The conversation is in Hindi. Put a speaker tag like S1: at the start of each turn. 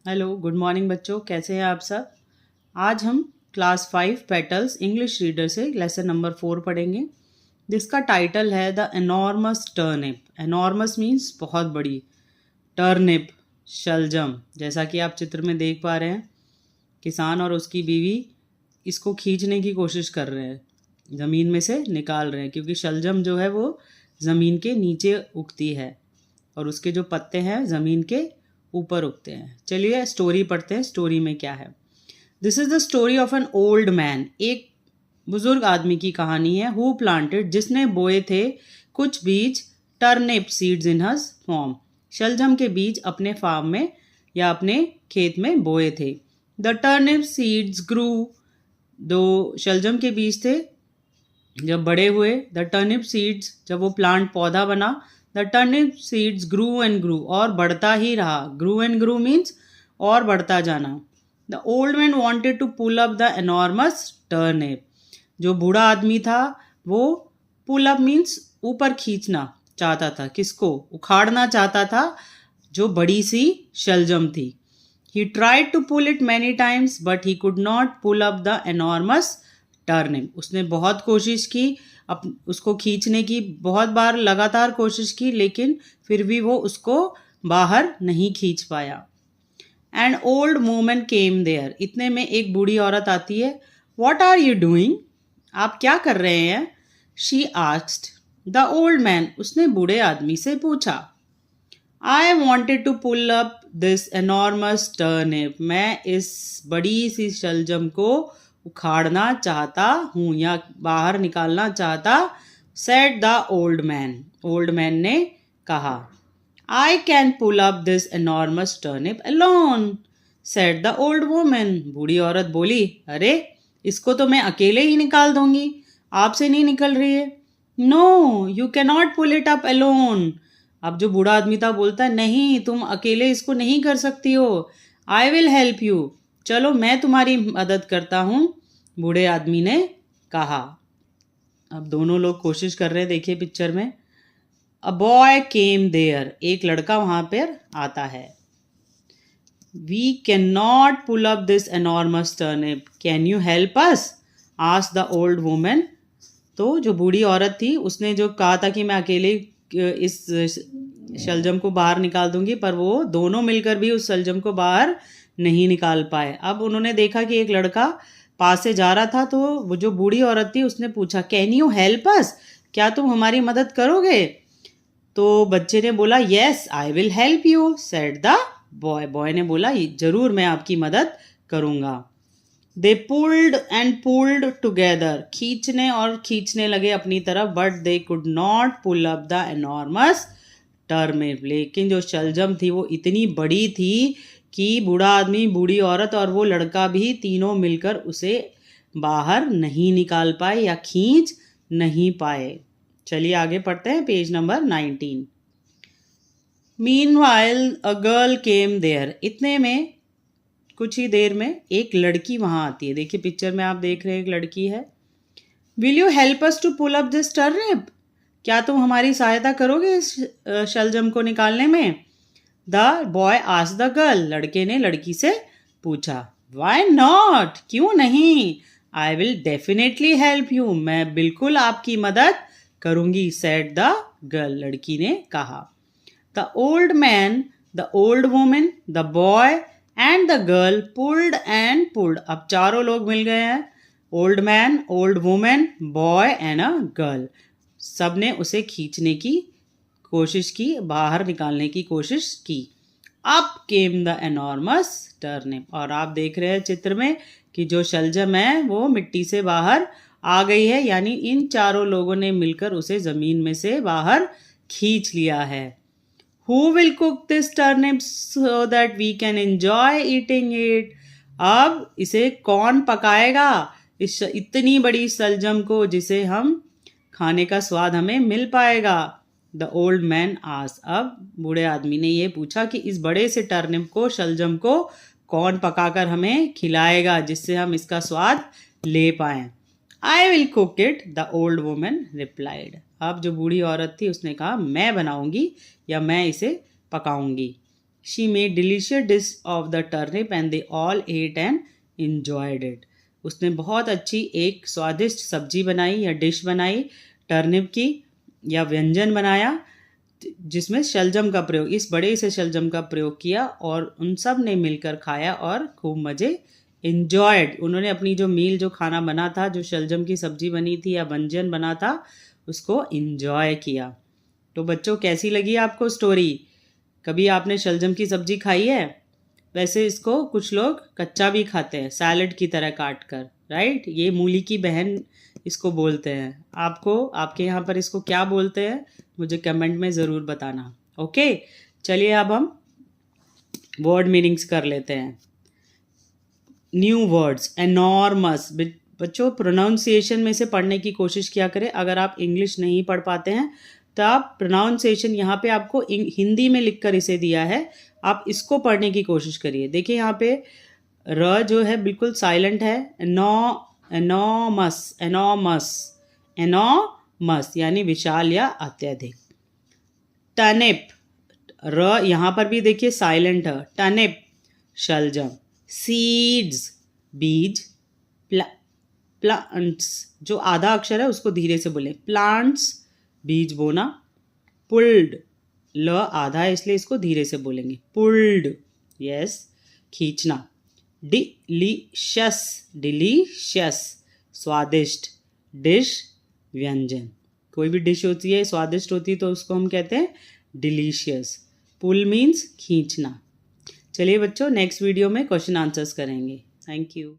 S1: हेलो, गुड मॉर्निंग बच्चों, कैसे हैं आप सब। आज हम क्लास 5 पेटल्स इंग्लिश रीडर से लेसन नंबर 4 पढ़ेंगे, जिसका टाइटल है the enormous turnip. Enormous means बहुत बड़ी, टर्निप शलजम। जैसा कि आप चित्र में देख पा रहे हैं, किसान और उसकी बीवी इसको खींचने की कोशिश कर रहे हैं, ज़मीन में से निकाल रहे हैं, क्योंकि शलजम जो है वो ज़मीन के नीचे उगती है और उसके जो पत्ते हैं ज़मीन के ऊपर उगते हैं। चलिए स्टोरी पढ़ते हैं, स्टोरी में क्या है। This is the story of an old man. एक बुजुर्ग आदमी की कहानी है। हु प्लांटेड, जिसने बोए थे कुछ बीज, टर्निप सीड्स इन हज फॉर्म, शलजम के बीज अपने फार्म में या अपने खेत में बोए थे। द टर्निप सीड्स ग्रू, दो शलजम के बीज थे जब बड़े हुए, द टर्निप सीड्स, जब वो प्लांट पौधा बना, the turnip seeds grew and grew, और बढ़ता ही रहा। ग्रू एंड ग्रू मीन्स और बढ़ता जाना। The old man wanted to pull up the enormous turnip, जो बूढ़ा आदमी था वो पुल अप मीन्स ऊपर खींचना चाहता था। किसको? उखाड़ना चाहता था जो बड़ी सी शलजम थी। He tried to pull it many times but he could not pull up the enormous turnip. उसने बहुत कोशिश की, उसको खींचने की बहुत बार लगातार कोशिश की, लेकिन फिर भी वो उसको बाहर नहीं खींच पाया। And old woman came there, इतने में एक बूढ़ी औरत आती है। वॉट आर यू डूइंग, आप क्या कर रहे हैं? She asked the old man, उसने बूढ़े आदमी से पूछा। I wanted to pull up this enormous turnip, मैं इस बड़ी सी शलजम को उखाड़ना चाहता हूँ या बाहर निकालना चाहता। Said the old man, old man ने कहा। I can pull up this enormous turnip alone, said the old woman, बूढ़ी औरत बोली, अरे इसको तो मैं अकेले ही निकाल दूंगी, आपसे नहीं निकल रही है। No you can not pull it up alone, अब जो बूढ़ा आदमी था बोलता है, नहीं तुम अकेले इसको नहीं कर सकती हो। आई विल हेल्प यू, चलो मैं तुम्हारी मदद करता हूँ, बूढ़े आदमी ने कहा। अब दोनों लोग कोशिश कर रहे हैं, देखिए पिक्चर में। अ बॉय केम देयर, एक लड़का वहां पर आता है। We can not pull up this enormous turnip, can you help us, asked the old woman. तो जो बूढ़ी औरत थी उसने जो कहा था कि मैं अकेले इस शलजम को बाहर निकाल दूंगी, पर वो दोनों मिलकर भी उस शलजम को बाहर नहीं निकाल पाए। अब उन्होंने देखा कि एक लड़का पास से जा रहा था, तो वो जो बूढ़ी औरत थी उसने पूछा, कैन यू हेल्प अस, क्या तुम हमारी मदद करोगे? तो बच्चे ने बोला, yes I will help you, said the boy, boy ने बोला, जरूर मैं आपकी मदद करूंगा। They pulled and pulled together, खींचने और खींचने लगे अपनी तरफ, but they could not pull up the enormous turnip, लेकिन जो शलजम थी वो इतनी बड़ी थी कि बूढ़ा आदमी, बूढ़ी औरत और वो लड़का भी तीनों मिलकर उसे बाहर नहीं निकाल पाए या खींच नहीं पाए। चलिए आगे पढ़ते हैं, page number 19। Meanwhile a girl came there, इतने में कुछ ही देर में एक लड़की वहां आती है। देखिए पिक्चर में आप देख रहे हैं एक लड़की है। Will you help us to pull up this turnip, क्या तुम हमारी सहायता करोगे इस शलजम को निकालने में? The boy asked the girl, लड़के ने लड़की से पूछा। व्हाई नॉट, क्यों नहीं? I will definitely help you, मैं बिल्कुल आपकी मदद करूंगी, सेड द गर्ल, लड़की ने कहा। The old man, the old woman, the boy and the girl pulled and pulled, अब चारों लोग मिल गए हैं, old man, old woman, boy and a girl. सब ने उसे खींचने की कोशिश की, बाहर निकालने की कोशिश की। Up came the enormous turnip, और आप देख रहे हैं चित्र में कि जो शलजम है वो मिट्टी से बाहर आ गई है, यानी इन चारों लोगों ने मिलकर उसे जमीन में से बाहर खींच लिया है। Who will cook this turnip so that we can enjoy eating it? अब इसे कौन पकाएगा, इस इतनी बड़ी शलजम को, जिसे हम खाने का स्वाद हमें मिल पाएगा? द ओल्ड मैन आस्क्ड, अब बूढ़े आदमी ने ये पूछा कि इस बड़े से टर्निप को, शलजम को कौन पकाकर हमें खिलाएगा जिससे हम इसका स्वाद ले पाएं? I will cook it, the old woman replied, अब जो बूढ़ी औरत थी उसने कहा, मैं बनाऊंगी या मैं इसे पकाऊंगी। She made delicious dish of the turnip and they all ate and enjoyed it. उसने बहुत अच्छी एक स्वादिष्ट सब्जी बनाई या डिश बनाई टर्निप की, या व्यंजन बनाया जिसमें शलजम का प्रयोग, इस बड़े से शलजम का प्रयोग किया, और उन सब ने मिलकर खाया और खूब मज़े enjoyed. उन्होंने अपनी जो मील, जो खाना बना था, जो शलजम की सब्जी बनी थी या व्यंजन बना था, उसको enjoy किया. तो बच्चों, कैसी लगी आपको स्टोरी? कभी आपने शलजम की सब्जी खाई है? वैसे इसको कुछ लोग कच्चा भी खाते हैं, सैलड की तरह काट कर, राइट? ये मूली की बहन इसको बोलते हैं. आपके यहाँ पर इसको क्या बोलते हैं, मुझे कमेंट में ज़रूर बताना. ओके, चलिए अब हम वर्ड मीनिंग्स कर लेते हैं. New words. एनॉर्मस. बच्चों, प्रोनाउंसिएशन में से पढ़ने की कोशिश किया करें. अगर आप इंग्लिश नहीं पढ़ पाते हैं तो आप प्रोनाउंसिएशन, यहाँ पे आपको हिंदी में लिखकर इसे दिया है, आप इसको पढ़ने की कोशिश करिए. देखिए यहाँ पे र जो है बिल्कुल साइलेंट है. एनॉर्मस, एनॉर्मस, एनॉर्मस यानी विशाल या अत्यधिक. टर्निप. र यहाँ पर भी देखिए साइलेंट है. टर्निप शलजम. सीड्स बीज. प्लांट्स, जो आधा अक्षर है उसको धीरे से बोलें. प्लांट्स बीज बोना. पुल्ड, ल आधा है इसलिए इसको धीरे से बोलेंगे. पुल्ड, यस, खींचना. डिलीशियस, डिलीशियस स्वादिष्ट. डिश व्यंजन. कोई भी डिश होती है स्वादिष्ट होती है तो उसको हम कहते हैं डिलीशियस. पुल मीन्स खींचना. चलिए बच्चों, नेक्स्ट वीडियो में क्वेश्चन आंसर्स करेंगे. Thank you.